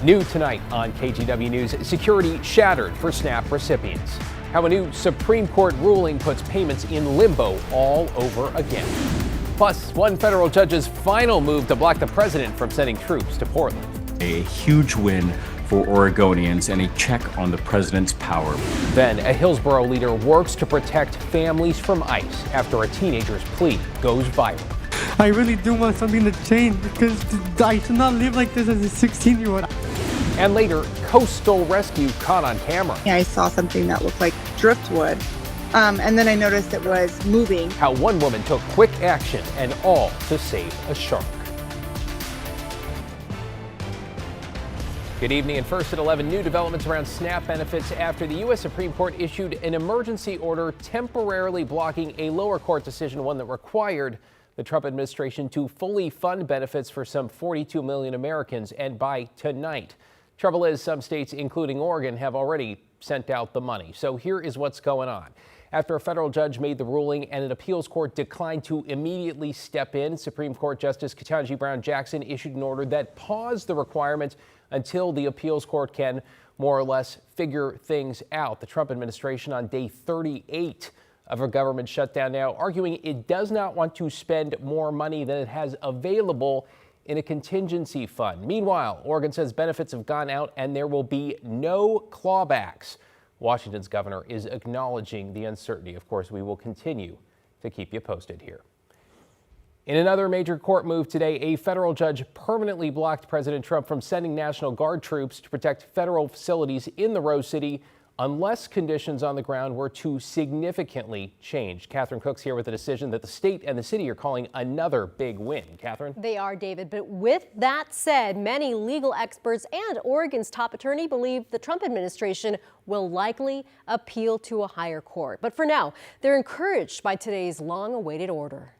New tonight on KGW News, security shattered for SNAP recipients. How a new Supreme Court ruling puts payments in limbo all over again. Plus, one federal judge's final move to block the president from sending troops to Portland. A huge win for Oregonians and a check on the president's power. Then, a Hillsborough leader works to protect families from ICE after a teenager's plea goes viral. I really do want something to change because I should not live like this as a 16-year-old. And later, coastal rescue caught on camera. I saw something that looked like driftwood, and then I noticed it was moving. How one woman took quick action and all to save a shark. Good evening, and first at 11, new developments around SNAP benefits after the U.S. Supreme Court issued an emergency order temporarily blocking a lower court decision, one that required the Trump administration to fully fund benefits for some 42 million Americans, and by tonight. Trouble is, some states, including Oregon, have already sent out the money. So here is what's going on. After a federal judge made the ruling and an appeals court declined to immediately step in, Supreme Court Justice Ketanji Brown Jackson issued an order that paused the requirement until the appeals court can more or less figure things out. The Trump administration on day 38 of a government shutdown now, arguing it does not want to spend more money than it has available in a contingency fund. Meanwhile, Oregon says benefits have gone out and there will be no clawbacks. Washington's governor is acknowledging the uncertainty. Of course, we will continue to keep you posted here. In another major court move today, a federal judge permanently blocked President Trump from sending National Guard troops to protect federal facilities in the Rose City unless conditions on the ground were to significantly change. Catherine Cook's here with a decision that the state and the city are calling another big win. Catherine? They are, David. But with that said, many legal experts and Oregon's top attorney believe the Trump administration will likely appeal to a higher court. But for now, they're encouraged by today's long-awaited order.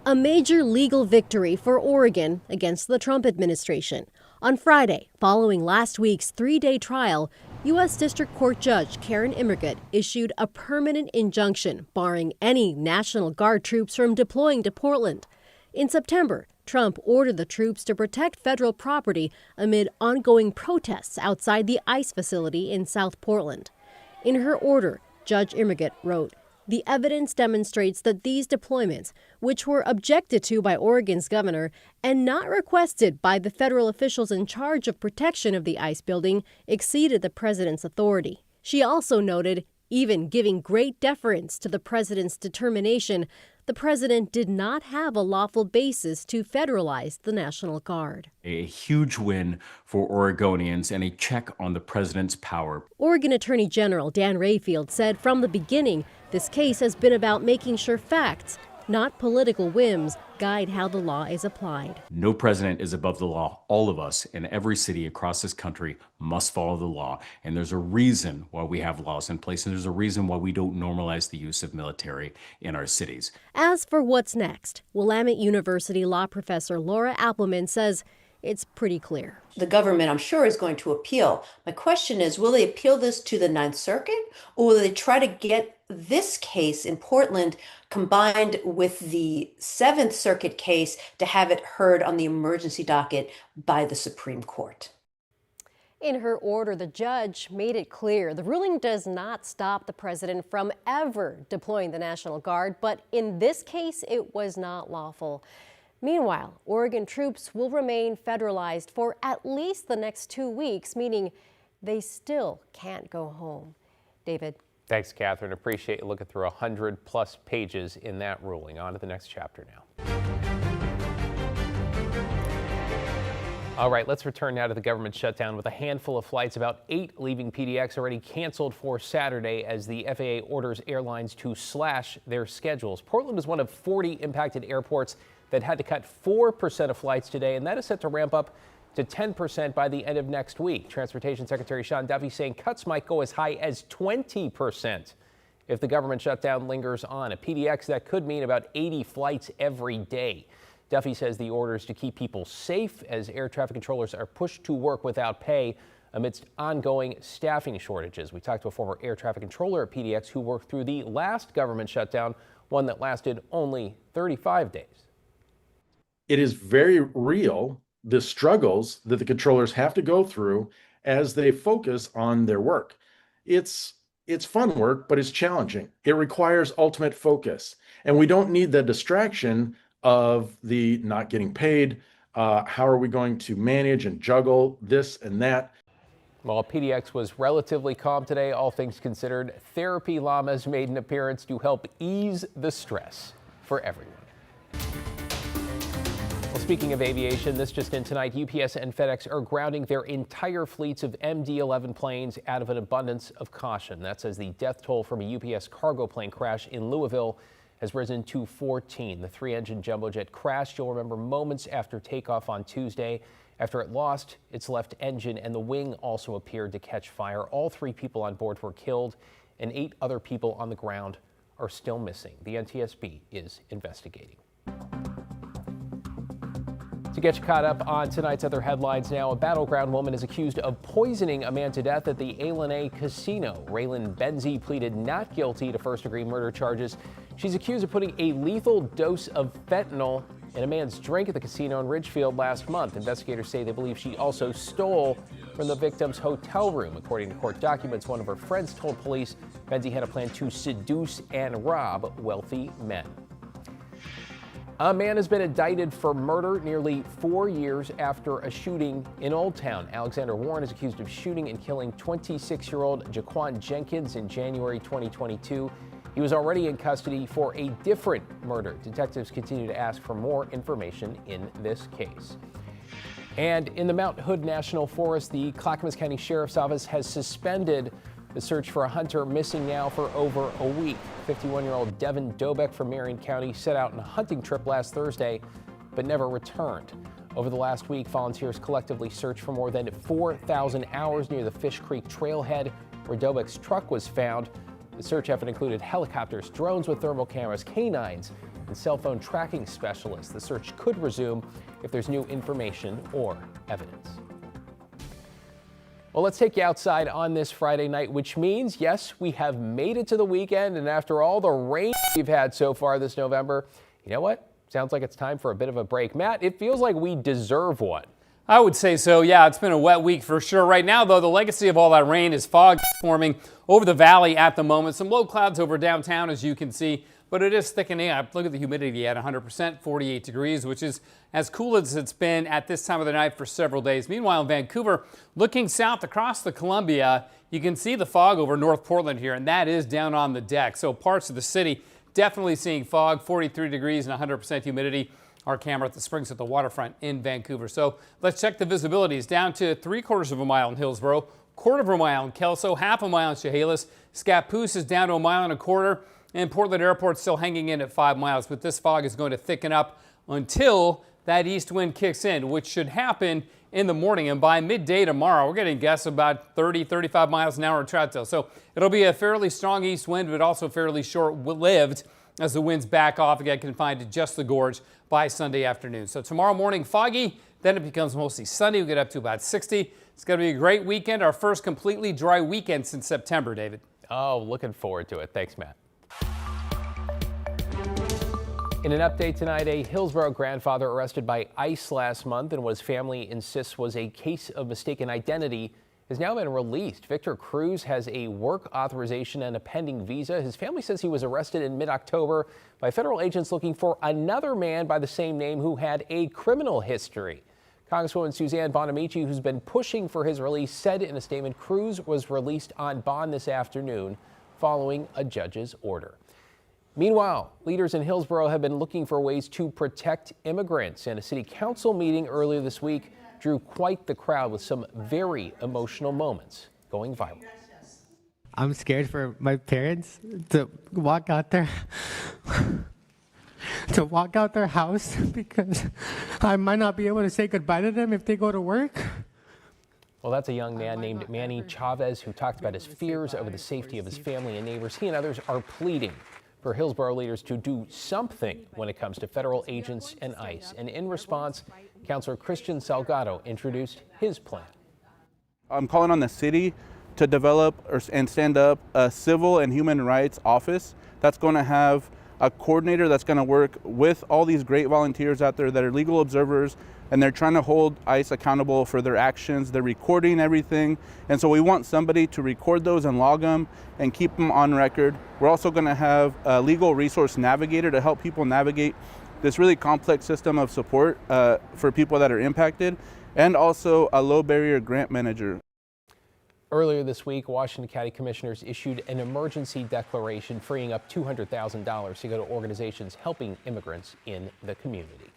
A major legal victory for Oregon against the Trump administration. On Friday, following last week's three-day trial, U.S. District Court Judge Karen Immigrant issued a permanent injunction barring any National Guard troops from deploying to Portland. In September, Trump ordered the troops to protect federal property amid ongoing protests outside the ICE facility in South Portland. In her order, Judge Immigrant wrote, "The evidence demonstrates that these deployments, which were objected to by Oregon's governor and not requested by the federal officials in charge of protection of the ICE building, exceeded the president's authority." She also noted, even giving great deference to the president's determination, the president did not have a lawful basis to federalize the National Guard. A huge win for Oregonians and a check on the president's power. Oregon Attorney General Dan Rayfield said from the beginning, this case has been about making sure facts, not political whims, guide how the law is applied. No president is above the law. All of us in every city across this country must follow the law. And there's a reason why we have laws in place, and there's a reason why we don't normalize the use of military in our cities. As for what's next, Willamette University law professor Laura Appelman says it's pretty clear. The government, I'm sure, is going to appeal. My question is, will they appeal this to the Ninth Circuit, or will they try to get this case in Portland combined with the Seventh Circuit case to have it heard on the emergency docket by the Supreme Court? In her order, the judge made it clear the ruling does not stop the president from ever deploying the National Guard, but in this case, it was not lawful. Meanwhile, Oregon troops will remain federalized for at least the next 2 weeks, meaning they still can't go home. David? Thanks, Catherine. Appreciate you looking through 100+ pages in that ruling. On to the next chapter now. All right, let's return now to the government shutdown with a handful of flights, about 8 leaving PDX, already canceled for Saturday as the FAA orders airlines to slash their schedules. Portland is one of 40 impacted airports that had to cut 4% of flights today, and that is set to ramp up to 10% by the end of next week. Transportation Secretary Sean Duffy saying cuts might go as high as 20% if the government shutdown lingers on. At PDX, that could mean about 80 flights every day. Duffy says the orders to keep people safe as air traffic controllers are pushed to work without pay amidst ongoing staffing shortages. We talked to a former air traffic controller at PDX who worked through the last government shutdown, one that lasted only 35 days. It is very real the struggles that the controllers have to go through as they focus on their work. It's fun work, but it's challenging. It requires ultimate focus, and we don't need the distraction of the not getting paid. How are we going to manage and juggle this and that? While PDX was relatively calm today, all things considered, therapy llamas made an appearance to help ease the stress for everyone. Well, speaking of aviation, this just in tonight, UPS and FedEx are grounding their entire fleets of MD-11 planes out of an abundance of caution. That's as the death toll from a UPS cargo plane crash in Louisville has risen to 14. The three-engine jumbo jet crashed, you'll remember, moments after takeoff on Tuesday. After it lost its left engine and the wing also appeared to catch fire. All 3 people on board were killed and 8 other people on the ground are still missing. The NTSB is investigating. To get you caught up on tonight's other headlines now, a Battleground woman is accused of poisoning a man to death at the A Casino. Raylan Benzie pleaded not guilty to first-degree murder charges. She's accused of putting a lethal dose of fentanyl in a man's drink at the casino in Ridgefield last month. Investigators say they believe she also stole from the victim's hotel room. According to court documents, one of her friends told police Benzie had a plan to seduce and rob wealthy men. A man has been indicted for murder nearly 4 years after a shooting in Old Town. Alexander Warren is accused of shooting and killing 26-year-old Jaquan Jenkins in January 2022. He was already in custody for a different murder. Detectives continue to ask for more information in this case. And in the Mount Hood National Forest, the Clackamas County Sheriff's Office has suspended the search for a hunter missing now for over a week. 51-year-old Devin Dobeck from Marion County set out on a hunting trip last Thursday, but never returned. Over the last week, volunteers collectively searched for more than 4,000 hours near the Fish Creek trailhead where Dobeck's truck was found. The search effort included helicopters, drones with thermal cameras, canines, and cell phone tracking specialists. The search could resume if there's new information or evidence. Well, let's take you outside on this Friday night, which means, yes, we have made it to the weekend. And after all the rain we've had so far this November, you know what? Sounds like it's time for a bit of a break. Matt, it feels like we deserve one. I would say so. Yeah, it's been a wet week for sure. Right now, though, the legacy of all that rain is fog forming over the valley at the moment. Some low clouds over downtown, as you can see, but it is thickening up. Look at the humidity at 100%, 48 degrees, which is as cool as it's been at this time of the night for several days. Meanwhile, in Vancouver, looking south across the Columbia, you can see the fog over North Portland here, and that is down on the deck. So parts of the city definitely seeing fog, 43 degrees and 100% humidity. Our camera at the Springs at the waterfront in Vancouver. So let's check the visibilities. Down to 3/4 of a mile in Hillsborough, 1/4 of a mile in Kelso, 1/2 a mile in Chehalis. Scappoose is down to 1.25 miles, and Portland Airport still hanging in at 5 miles. But this fog is going to thicken up until that east wind kicks in, which should happen in the morning. And by midday tomorrow, we're getting guests about 30, 35 miles an hour in Troutdale. So it'll be a fairly strong east wind, but also fairly short-lived as the winds back off again, confined to just the gorge by Sunday afternoon. So tomorrow morning, foggy, then it becomes mostly sunny. We get up to about 60. It's going to be a great weekend, our first completely dry weekend since September, David. Oh, looking forward to it. Thanks, Matt. In an update tonight, a Hillsborough grandfather arrested by ICE last month in what his family insists was a case of mistaken identity has now been released. Victor Cruz has a work authorization and a pending visa. His family says he was arrested in mid-October by federal agents looking for another man by the same name who had a criminal history. Congresswoman Suzanne Bonamici, who's been pushing for his release, said in a statement Cruz was released on bond this afternoon following a judge's order. Meanwhile, leaders in Hillsborough have been looking for ways to protect immigrants, and a city council meeting earlier this week drew quite the crowd with some very emotional moments going viral. I'm scared for my parents to walk out their house because I might not be able to say goodbye to them if they go to work. Well, that's a young man named Manny Chavez who talked about his fears over the safety of his family and neighbors. He and others are pleading for Hillsborough leaders to do something when it comes to federal agents and ICE. And in response, Councilor Christian Salgado introduced his plan. I'm calling on the city to develop and stand up a civil and human rights office that's going to have a coordinator that's going to work with all these great volunteers out there that are legal observers, and they're trying to hold ICE accountable for their actions. They're recording everything, and so we want somebody to record those and log them and keep them on record. We're also going to have a legal resource navigator to help people navigate this really complex system of support for people that are impacted, and also a low barrier grant manager. Earlier this week, Washington County Commissioners issued an emergency declaration freeing up $200,000 to go to organizations helping immigrants in the community.